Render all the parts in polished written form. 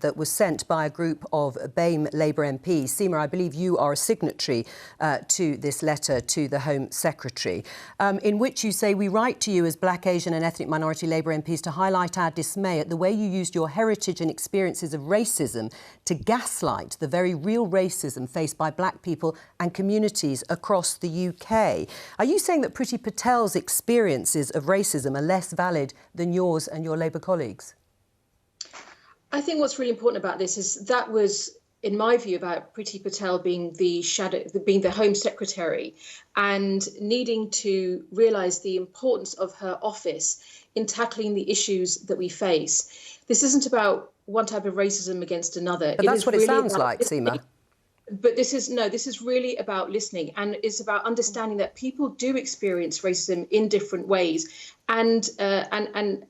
that was sent by a group of BAME Labour MPs. Seema, I believe you are a signatory to this letter to the Home Secretary, in which you say, "We write to you as Black, Asian and ethnic minority Labour MPs to highlight our dismay at the way you used your heritage and experiences of racism to gaslight the very real racism faced by black people and communities across the UK." Are you saying that Priti Patel's experiences of racism are less valid than yours and your Labour colleagues? I think what's really important about this is that was, in my view, about Priti Patel being the Home Secretary and needing to realise the importance of her office in tackling the issues that we face. This isn't about one type of racism against another. But that's what it sounds like, Seema. But this is really about listening, and it's about understanding that people do experience racism in different ways, and I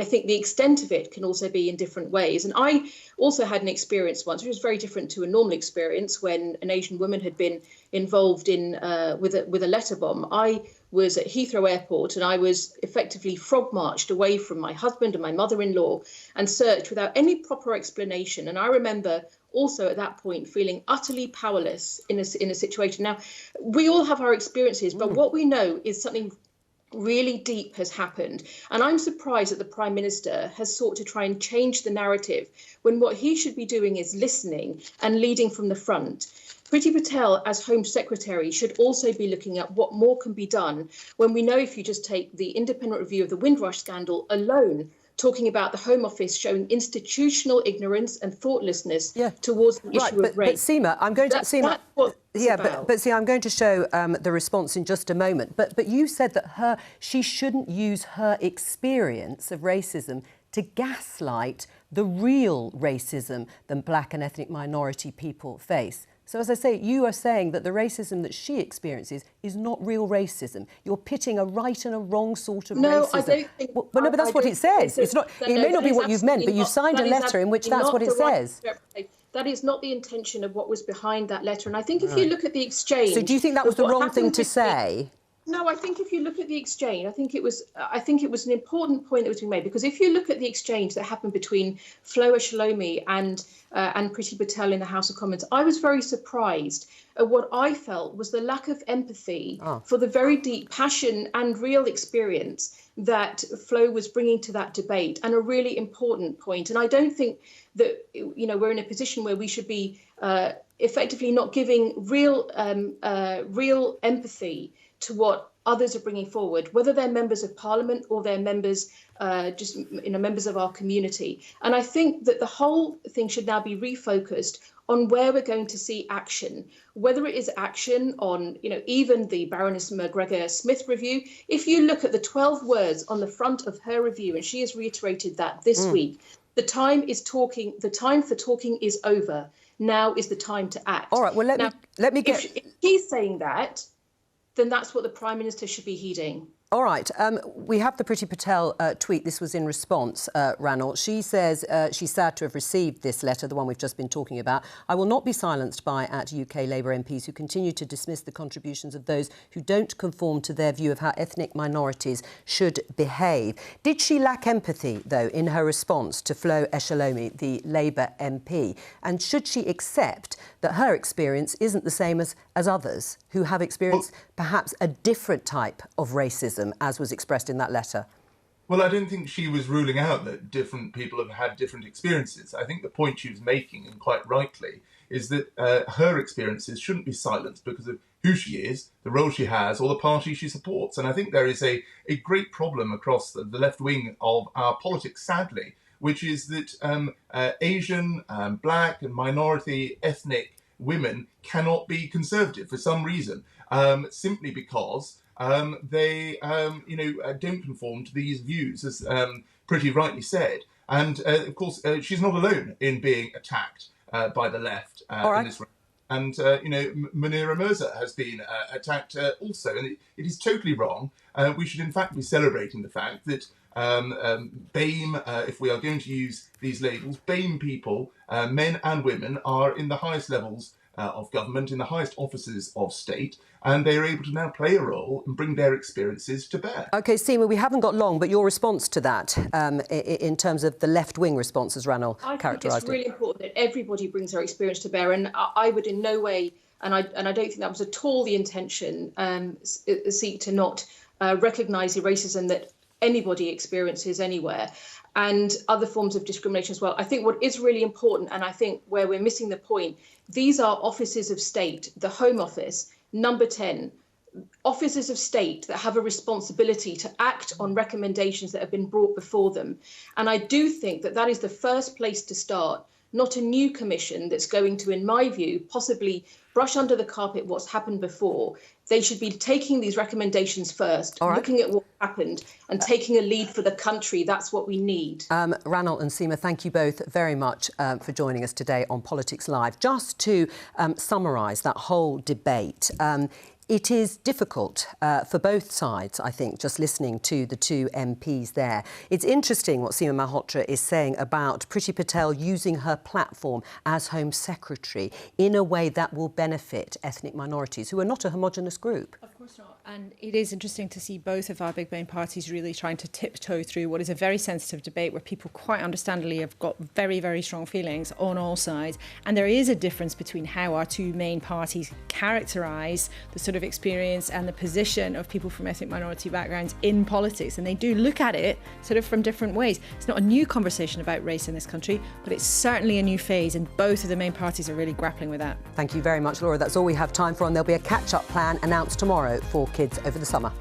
think the extent of it can also be in different ways. And I also had an experience once, which was very different to a normal experience, when an Asian woman had been involved in with a letter bomb. I was at Heathrow Airport and I was effectively frog marched away from my husband and my mother-in-law and searched without any proper explanation. And I remember also at that point feeling utterly powerless in a situation. Now, we all have our experiences, but what we know is something really deep has happened. And I'm surprised that the Prime Minister has sought to try and change the narrative when what he should be doing is listening and leading from the front. Priti Patel, as Home Secretary, should also be looking at what more can be done when we know, if you just take the independent review of the Windrush scandal alone, talking about the Home Office showing institutional ignorance and thoughtlessness towards the issue of race. But Seema, I'm going to I'm going to show the response in just a moment. But you said that she shouldn't use her experience of racism to gaslight the real racism that black and ethnic minority people face. So, as I say, you are saying that the racism that she experiences is not real racism. You're pitting a right and a wrong sort of racism. No, I don't think... Well, no, but that's what it says. It's not. It may not be what you've meant, but you signed a letter in which that's what it says. That is not the intention of what was behind that letter. And I think if you look at the exchange... So do you think that was the wrong thing to say? No, I think if you look at the exchange, I think it was an important point that was being made, because if you look at the exchange that happened between Flo Eshalomi and Priti Patel in the House of Commons, I was very surprised at what I felt was the lack of empathy for the very deep passion and real experience that Flo was bringing to that debate, and a really important point. And I don't think that, you know, we're in a position where we should be effectively not giving real empathy to what others are bringing forward, whether they're members of Parliament or they're members, members of our community. And I think that the whole thing should now be refocused on where we're going to see action, whether it is action on, even the Baroness McGregor Smith review. If you look at the 12 words on the front of her review, and she has reiterated that this week, the time for talking is over. Now is the time to act. All right, well, let me get... If he's saying that, then that's what the Prime Minister should be heeding. All right. We have the Priti Patel tweet. This was in response, Ranil. She says she's sad to have received this letter, the one we've just been talking about. "I will not be silenced by UK Labour MPs who continue to dismiss the contributions of those who don't conform to their view of how ethnic minorities should behave." Did she lack empathy, though, in her response to Flo Eshalomi, the Labour MP? And should she accept that her experience isn't the same as others who have experienced perhaps a different type of racism, as was expressed in that letter? Well, I don't think she was ruling out that different people have had different experiences. I think the point she was making, and quite rightly, is that her experiences shouldn't be silenced because of who she is, the role she has, or the party she supports. And I think there is a great problem across the left wing of our politics, sadly, which is that Asian, black and minority ethnic women cannot be conservative for some reason, simply because they, don't conform to these views, as Priti rightly said. And, of course, she's not alone in being attacked by the left in this round. And, Munira Mirza has been attacked also. And it is totally wrong. We should, in fact, be celebrating the fact that BAME, if we are going to use these labels, BAME people, men and women, are in the highest levels of government, in the highest offices of state, and they are able to now play a role and bring their experiences to bear. OK, Seema, we haven't got long, but your response to that, in terms of the left-wing response, as Ranil characterised it. I think it's really important that everybody brings their experience to bear, and I would in no way, and I don't think that was at all the intention, seek to not recognise the racism that anybody experiences anywhere, and other forms of discrimination as well. I think what is really important, and I think where we're missing the point, these are offices of state, the Home Office, number 10, officers of state that have a responsibility to act on recommendations that have been brought before them. And I do think that that is the first place to start, not a new commission that's going to, in my view, possibly brush under the carpet what's happened before. They should be taking these recommendations first, looking at what happened and taking a lead for the country. That's what we need. Ranil and Seema, thank you both very much for joining us today on Politics Live. Just to summarise that whole debate, it is difficult for both sides, I think, just listening to the two MPs there. It's interesting what Seema Malhotra is saying about Priti Patel using her platform as Home Secretary in a way that will benefit ethnic minorities, who are not a homogenous group. Of course not. And it is interesting to see both of our big main parties really trying to tiptoe through what is a very sensitive debate where people quite understandably have got very, very strong feelings on all sides. And there is a difference between how our two main parties characterise the sort of experience and the position of people from ethnic minority backgrounds in politics, and they do look at it sort of from different ways. It's not a new conversation about race in this country, but it's certainly a new phase, and both of the main parties are really grappling with that. Thank you very much, Laura. That's all we have time for, and there'll be a catch-up plan announced tomorrow for kids over the summer.